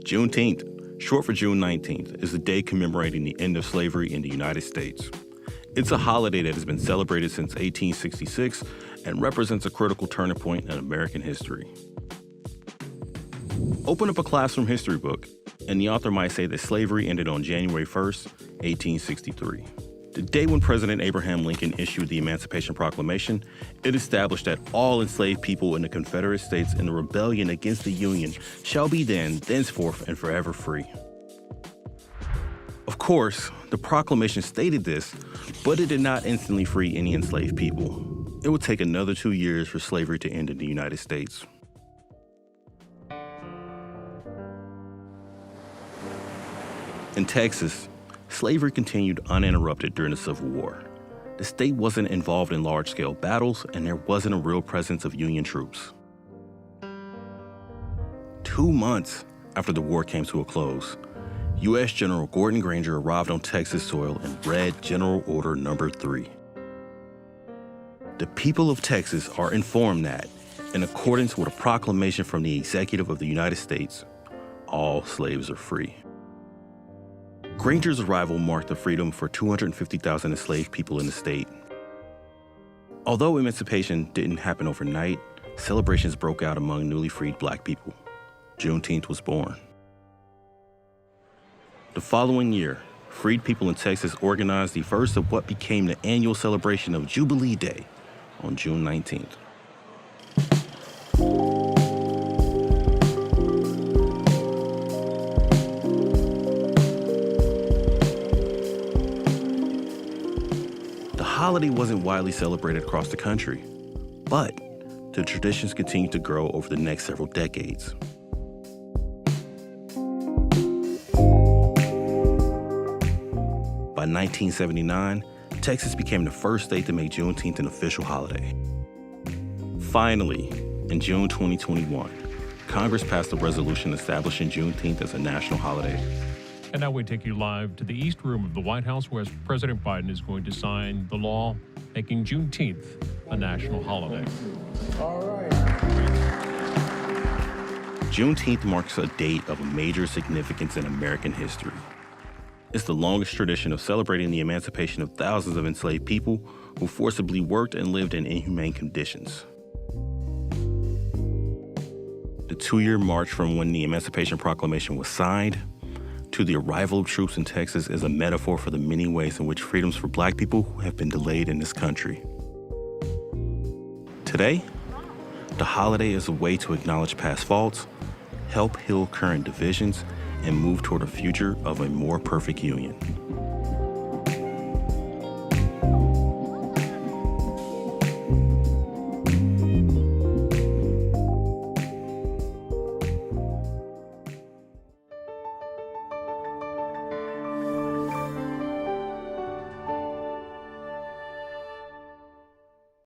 Juneteenth, short for June 19th, is the day commemorating the end of slavery in the United States. It's a holiday that has been celebrated since 1866 and represents a critical turning point in American history. Open up a classroom history book, and the author might say that slavery ended on January 1st, 1863. The day when President Abraham Lincoln issued the Emancipation Proclamation, it established that all enslaved people in the Confederate States in the rebellion against the Union shall be then, thenceforth, and forever free. Of course, the proclamation stated this, but it did not instantly free any enslaved people. It would take another 2 years for slavery to end in the United States. In Texas, slavery continued uninterrupted during the Civil War. The state wasn't involved in large-scale battles, and there wasn't a real presence of Union troops. 2 months after the war came to a close, U.S. General Gordon Granger arrived on Texas soil and read General Order No. 3. The people of Texas are informed that, in accordance with a proclamation from the Executive of the United States, all slaves are free. Granger's arrival marked the freedom for 250,000 enslaved people in the state. Although emancipation didn't happen overnight, celebrations broke out among newly freed Black people. Juneteenth was born. The following year, freed people in Texas organized the first of what became the annual celebration of Jubilee Day on June 19th. The holiday wasn't widely celebrated across the country, but the traditions continued to grow over the next several decades. By 1979, Texas became the first state to make Juneteenth an official holiday. Finally, in June 2021, Congress passed a resolution establishing Juneteenth as a national holiday. And now we take you live to the East Room of the White House, where President Biden is going to sign the law making Juneteenth a national holiday. All right. Juneteenth marks a date of major significance in American history. It's the longest tradition of celebrating the emancipation of thousands of enslaved people who forcibly worked and lived in inhumane conditions. The 2-year march from when the Emancipation Proclamation was signed to the arrival of troops in Texas is a metaphor for the many ways in which freedoms for Black people have been delayed in this country. Today, the holiday is a way to acknowledge past faults, help heal current divisions, and move toward a future of a more perfect union.